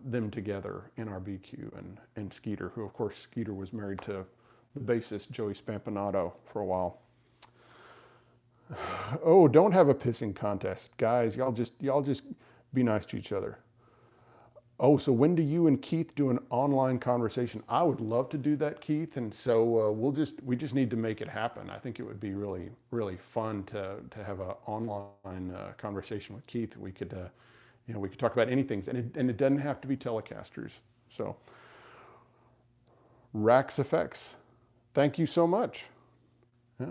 them together, NRBQ and Skeeter, who of course Skeeter was married to the bassist Joey Spampinato for a while. Oh, don't have a pissing contest, guys. Y'all just be nice to each other. Oh, so when do you and Keith do an online conversation? I would love to do that, Keith. And so we just need to make it happen. I think it would be really, really fun to have an online conversation with Keith. We could, we could talk about anything, and it doesn't have to be Telecasters. So, Rax Effects, thank you so much. Yeah.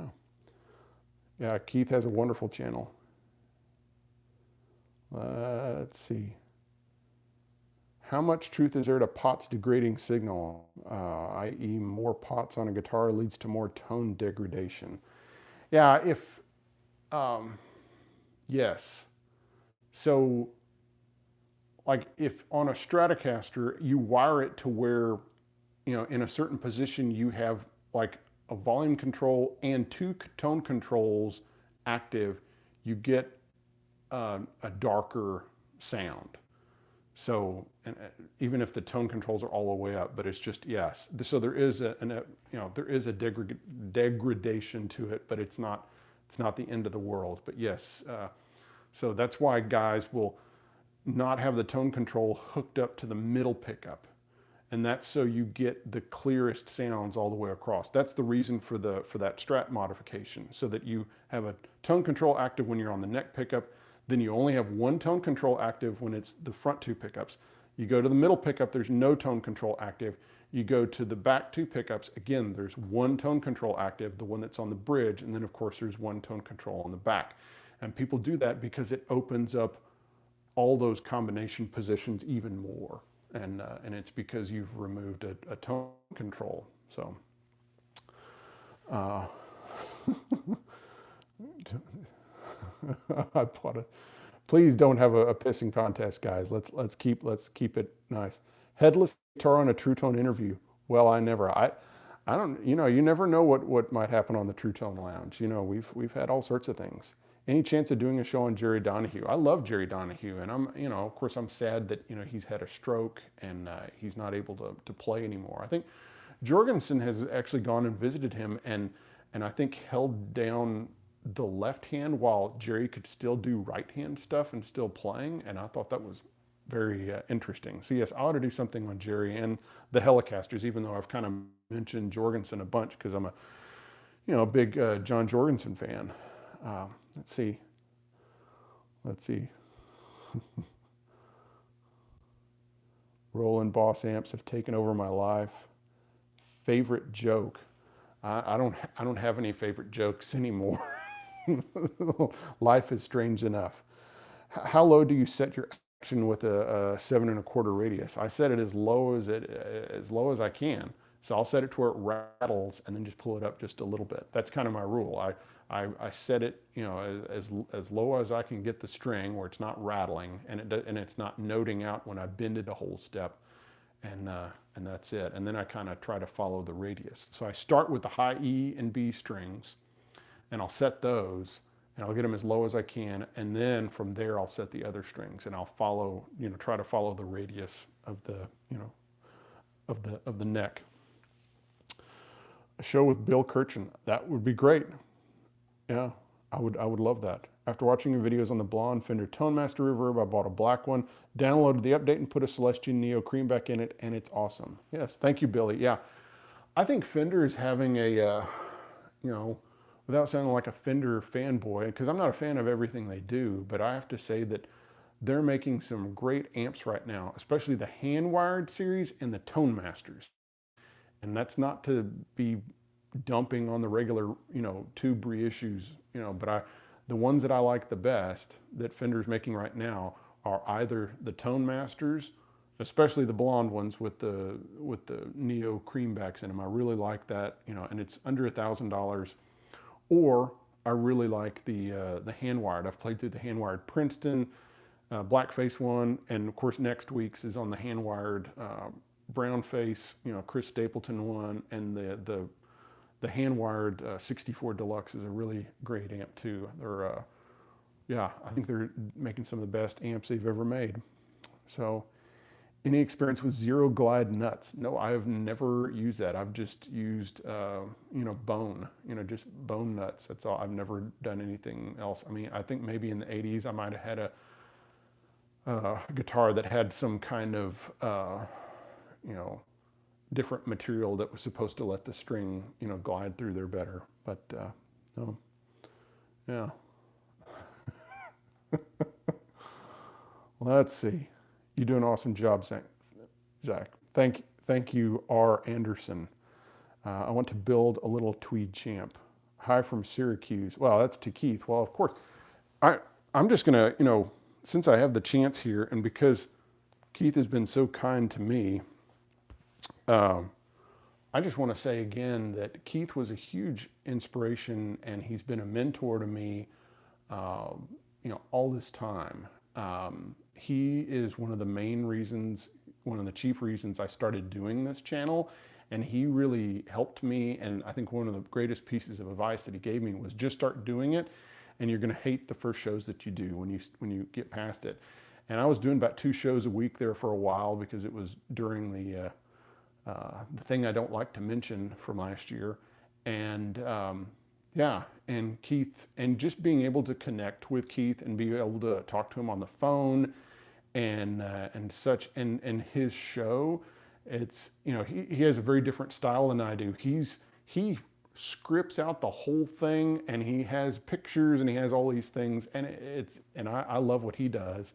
Yeah, Keith has a wonderful channel. Let's see. How much truth is there to pots degrading signal, i.e. more pots on a guitar leads to more tone degradation? Yeah, yes. So, like if on a Stratocaster, you wire it to where, in a certain position you have like a volume control and 2 tone controls active, you get a darker sound. So, and even if the tone controls are all the way up, but it's just, yes. So there is there is a degradation to it, but it's not the end of the world. But yes, so that's why guys will not have the tone control hooked up to the middle pickup. And that's so you get the clearest sounds all the way across. That's the reason for that Strat modification, so that you have a tone control active when you're on the neck pickup. Then you only have 1 tone control active when it's the front 2 pickups. You go to the middle pickup, there's no tone control active. You go to the back 2 pickups, again, there's 1 tone control active, the one that's on the bridge, and then of course there's 1 tone control on the back. And people do that because it opens up all those combination positions even more. And it's because you've removed a tone control. So, I bought it. Please don't have a pissing contest, guys. Let's keep it nice. Headless guitar on a True Tone interview. Well, I don't. You never know what might happen on the True Tone Lounge. We've had all sorts of things. Any chance of doing a show on Jerry Donahue? I love Jerry Donahue, and of course I'm sad that, he's had a stroke and he's not able to play anymore. I think Jorgensen has actually gone and visited him and I think held down the left hand while Jerry could still do right hand stuff and still playing, and I thought that was very interesting. So yes, I ought to do something on Jerry and the Telecasters, even though I've kind of mentioned Jorgensen a bunch because I'm a you know, a big John Jorgensen fan. Let's see. Let's see. Roland Boss amps have taken over my life. Favorite joke. I don't have any favorite jokes anymore. Life is strange enough. How low do you set your action with a 7 1/4 radius? I set it as low as I can. So I'll set it to where it rattles and then just pull it up just a little bit. That's kind of my rule. I set it, you know, as low as I can get the string where it's not rattling and it's not noting out when I bend it a whole step, and that's it. And then I kind of try to follow the radius. So I start with the high E and B strings, and I'll set those, and I'll get them as low as I can, and then from there I'll set the other strings, and I'll follow, you know, try to follow the radius of the, you know, of the neck. A show with Bill Kirchen, that would be great. Yeah, I would love that. After watching your videos on the blonde Fender Tonemaster Reverb, I bought a black one, downloaded the update and put a Celestion Neo Cream back in it, and it's awesome. Yes, thank you, Billy. Yeah, I think Fender is having a, you know, without sounding like a Fender fanboy, because I'm not a fan of everything they do, but I have to say that they're making some great amps right now, especially the hand-wired series and the Tonemasters. And that's not to be dumping on the regular, you know, tube reissues, you know, but the ones that I like the best that Fender's making right now are either the Tonemasters, especially the blonde ones with the Neo cream backs in them. I really like that, you know, and it's under $1,000. Or I really like the hand-wired. I've played through the hand-wired Princeton, blackface one, and of course next week's is on the hand-wired brown face, you know, Chris Stapleton one, and the hand-wired 64 Deluxe is a really great amp too. They're, yeah, I think they're making some of the best amps they've ever made. So, any experience with zero glide nuts? No, I have never used that. I've just used, you know, bone, you know, just bone nuts. That's all. I've never done anything else. I mean, I think maybe in the 80s I might have had a guitar that had some kind of, you know, different material that was supposed to let the string, you know, glide through there better. But no, yeah. Let's see. You do an awesome job, Zach. Thank you, R. Anderson. I want to build a little tweed champ. Hi from Syracuse. Well, that's to Keith. Well, of course, I'm just gonna, you know, since I have the chance here, and because Keith has been so kind to me, I just want to say again that Keith was a huge inspiration, and he's been a mentor to me, you know, all this time. He is one of the main reasons, one of the chief reasons I started doing this channel, and he really helped me. And I think one of the greatest pieces of advice that he gave me was just start doing it, and you're going to hate the first shows that you do when you get past it. And I was doing about 2 shows a week there for a while because it was during the thing I don't like to mention from last year, and yeah, and Keith, and just being able to connect with Keith and be able to talk to him on the phone and such, and his show, it's, you know, he has a very different style than I do. He scripts out the whole thing, and he has pictures, and he has all these things, and I love what he does,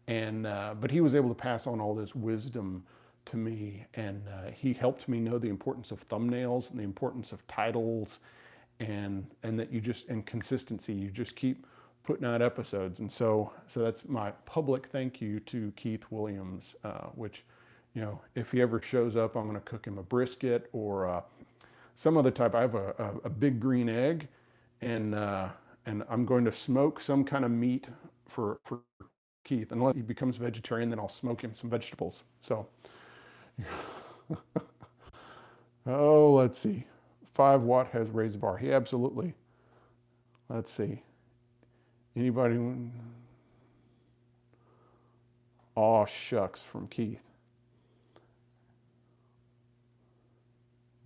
and but he was able to pass on all this wisdom to me, and he helped me know the importance of thumbnails and the importance of titles, and that you just, and consistency, you just keep putting out episodes. And so that's my public thank you to Keith Williams, which, you know, if he ever shows up, I'm going to cook him a brisket or some other type. I have a big green egg, and I'm going to smoke some kind of meat for Keith. Unless he becomes vegetarian, then I'll smoke him some vegetables. So, oh, let's see. 5 watt has raised bar. Yeah, absolutely. Let's see. Anybody? Aw, shucks, from Keith.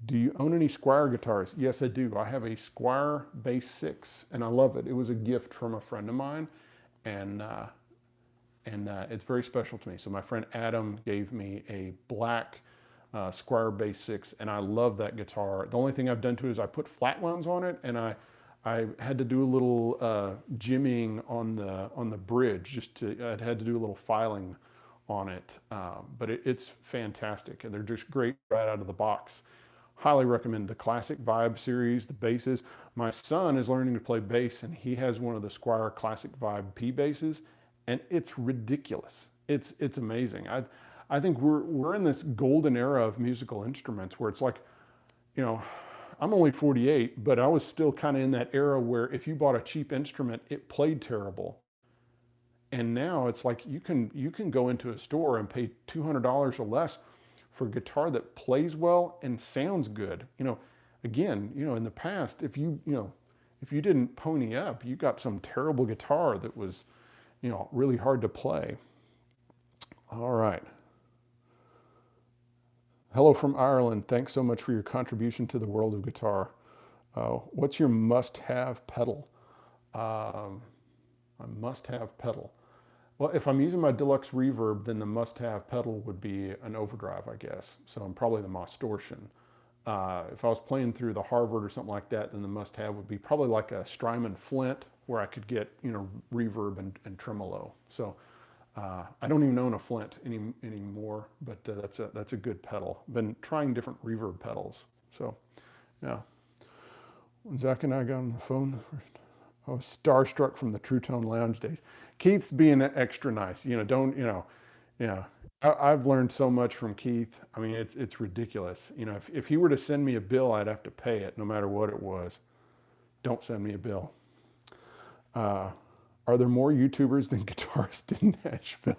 Do you own any Squier guitars? Yes, I do. I have a Squier Bass 6, and I love it. It was a gift from a friend of mine, and it's very special to me. So my friend Adam gave me a black Squire Bass 6, and I love that guitar. The only thing I've done to it is I put flat wounds on it, and I had to do a little jimmying on the bridge. I had to do a little filing on it, but it's fantastic, and they're just great right out of the box. Highly recommend the Classic Vibe series, the basses. My son is learning to play bass, and he has one of the Squire Classic Vibe P basses, and it's ridiculous. It's amazing. I think we're in this golden era of musical instruments where it's like, you know, I'm only 48, but I was still kind of in that era where if you bought a cheap instrument, it played terrible. And now it's like you can go into a store and pay $200 or less for a guitar that plays well and sounds good. You know, again, you know, in the past, if you didn't pony up, you got some terrible guitar that was, you know, really hard to play. All right. Hello from Ireland. Thanks so much for your contribution to the world of guitar. What's your must-have pedal? A must-have pedal. Well, if I'm using my deluxe reverb, then the must-have pedal would be an overdrive, I guess. So I'm probably the Distortion. If I was playing through the Harvard or something like that, then the must-have would be probably like a Strymon Flint, where I could get, you know, reverb and tremolo. So I don't even own a Flint anymore, but that's a good pedal. Been trying different reverb pedals. So yeah, when Zach and I got on the phone, I was starstruck from the True Tone Lounge days. Keith's being extra nice. You know, yeah. I've learned so much from Keith. I mean, it's ridiculous. You know, if he were to send me a bill, I'd have to pay it no matter what it was. Don't send me a bill. Are there more YouTubers than guitarists in Nashville?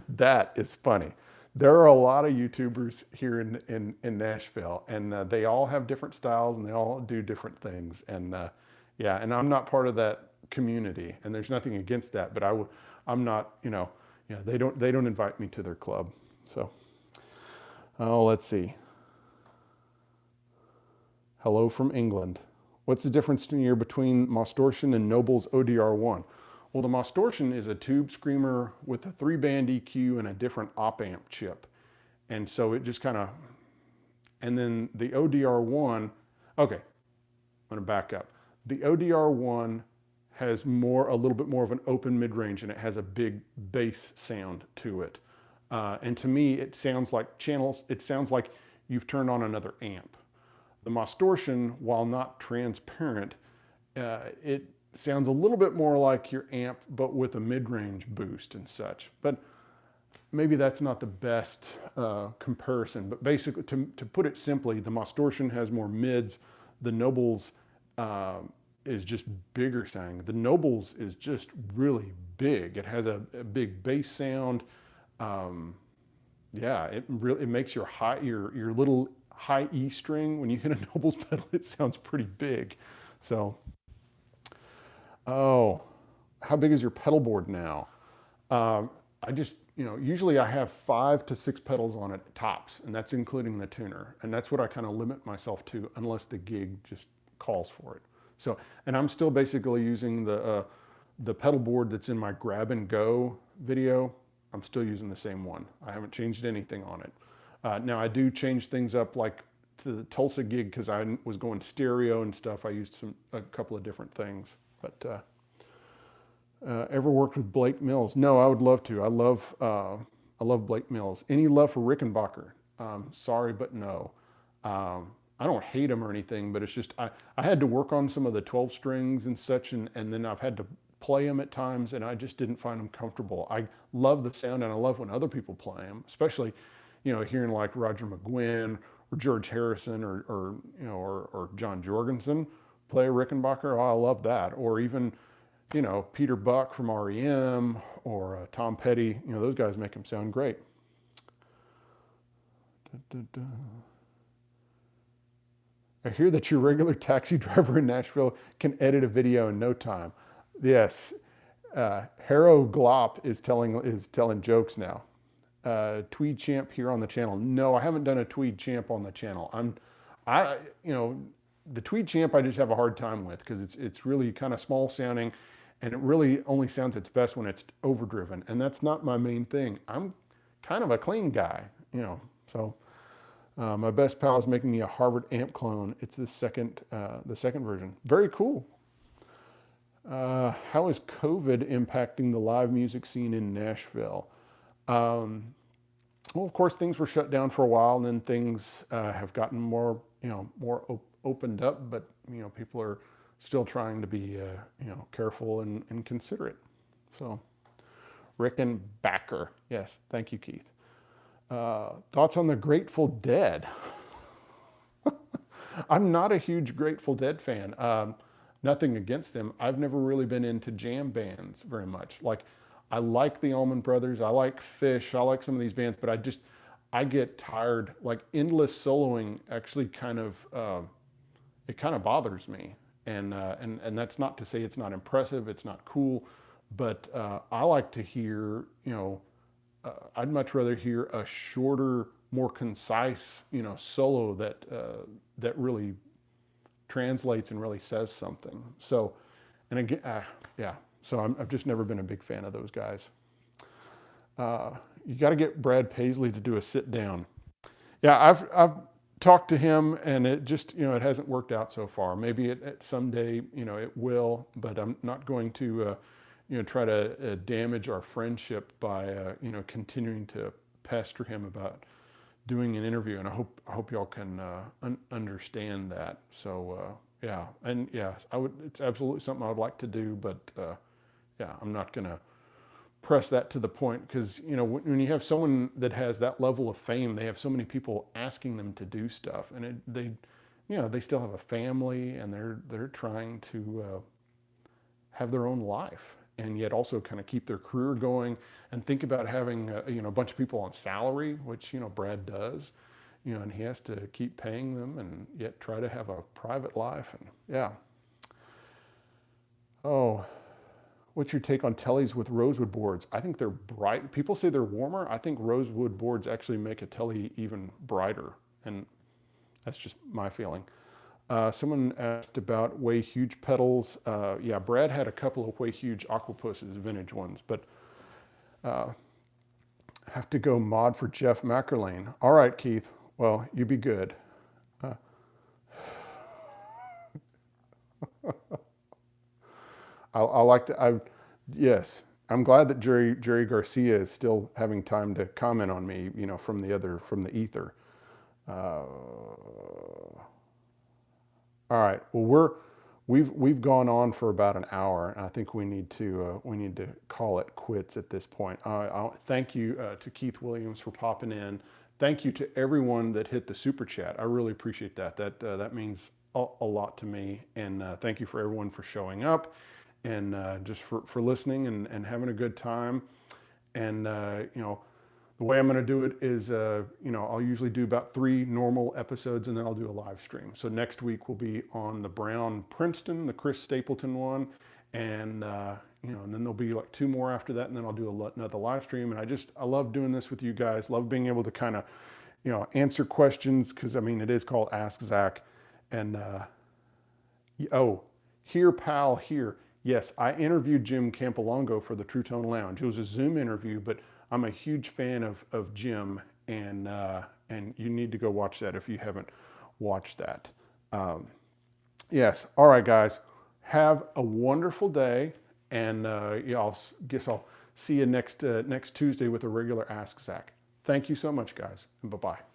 That is funny. There are a lot of YouTubers here in Nashville, and they all have different styles and they all do different things. And yeah, and I'm not part of that community, and there's nothing against that, but I'm not, you know, yeah, they don't invite me to their club. So, oh, let's see. Hello from England. What's the difference between Distortion and Noble's ODR1? Well, the Distortion is a tube screamer with a 3-band EQ and a different op-amp chip. And so it just kind of, and then the ODR1, okay, I'm gonna back up. The ODR1 has a little bit more of an open mid-range, and it has a big bass sound to it. And to me, it sounds like it sounds like you've turned on another amp. The Distortion, while not transparent, it sounds a little bit more like your amp, but with a mid-range boost and such. But maybe that's not the best comparison. But basically, to put it simply, the Distortion has more mids. The Noble's is just bigger sounding. The Noble's is just really big. It has a big bass sound. Yeah, it makes your little high E string, when you hit a Noble's pedal, it sounds pretty big. So, oh, how big is your pedal board now? I just, you know, usually I have 5 to 6 pedals on it tops, and that's including the tuner. And that's what I kind of limit myself to, unless the gig just calls for it. So, and I'm still basically using the pedal board that's in my grab and go video. I'm still using the same one. I haven't changed anything on it. Now I do change things up, like to the Tulsa gig, because I was going stereo and stuff. I used a couple of different things. But ever worked with Blake Mills? No, I would love to. I love Blake Mills. Any love for Rickenbacker? Sorry, but no. I don't hate him or anything, but it's just I had to work on some of the 12 strings and such, and then I've had to play them at times, and I just didn't find them comfortable. I love the sound, and I love when other people play them, especially, you know, hearing like Roger McGuinn or George Harrison or John Jorgensen play a Rickenbacker. Oh, I love that. Or even, you know, Peter Buck from REM or Tom Petty. You know, those guys make them sound great. I hear that your regular taxi driver in Nashville can edit a video in no time. Yes, Harrow Glop is telling jokes now. Tweed Champ here on the channel. No, I haven't done a Tweed Champ on the channel. You know, the Tweed Champ I just have a hard time with, because it's really kind of small sounding, and it really only sounds its best when it's overdriven, and that's not my main thing. I'm kind of a clean guy, you know. So my best pal is making me a Harvard amp clone. It's the second version. Very cool. How is COVID impacting the live music scene in Nashville? Well, of course, things were shut down for a while, and then things have gotten more, more opened up. But people are still trying to be, careful and considerate. So, Rickenbacker, yes, thank you, Keith. Thoughts on the Grateful Dead? I'm not a huge Grateful Dead fan. Nothing against them. I've never really been into jam bands very much. Like, I like the Allman Brothers, I like Fish, I like some of these bands, but I get tired. Like, endless soloing actually kind of, it kind of bothers me. And that's not to say it's not impressive, it's not cool, but I like to hear, I'd much rather hear a shorter, more concise, solo that really translates and really says something. So, and again, yeah. So I've just never been a big fan of those guys. You got to get Brad Paisley to do a sit down. Yeah, I've talked to him, and it just it hasn't worked out so far. Maybe it someday it will, but I'm not going to try to damage our friendship by continuing to pester him about doing an interview. And I hope y'all can understand that. So yeah, and yeah, it's absolutely something I would like to do, but yeah, I'm not going to press that to the point, because when you have someone that has that level of fame, they have so many people asking them to do stuff, and they still have a family, and they're trying to have their own life, and yet also kind of keep their career going, and think about having a bunch of people on salary, which Brad does, and he has to keep paying them, and yet try to have a private life, and yeah. Oh. What's your take on tellies with rosewood boards? I think they're bright. People say they're warmer. I think rosewood boards actually make a telly even brighter, and that's just my feeling. Someone asked about Way Huge pedals. Yeah, Brad had a couple of Way Huge Aquapusses, vintage ones, but have to go mod for Jeff Mackerlane. All right, Keith. Well, you be good. Yes, I'm glad that Jerry Garcia is still having time to comment on me, from the ether. All right, well we've gone on for about an hour, and I think we need to call it quits at this point. Thank you to Keith Williams for popping in. Thank you to everyone that hit the super chat. I really appreciate that. That means a lot to me, and thank you for everyone for showing up, and just for listening and having a good time. And the way I'm going to do it is I'll usually do about 3 normal episodes, and then I'll do a live stream. So next week will be on the Brown Princeton, the Chris Stapleton one, and and then there'll be like 2 more after that, and then I'll do another live stream. And I love doing this with you guys. Love being able to kind of answer questions, because I mean it is called Ask Zach. And here pal here. Yes, I interviewed Jim Campbell for the True Tone Lounge. It was a Zoom interview, but I'm a huge fan of Jim, and you need to go watch that if you haven't watched that. Yes, all right, guys. Have a wonderful day, and I'll see you next Tuesday with a regular Ask Zach. Thank you so much, guys, and bye-bye.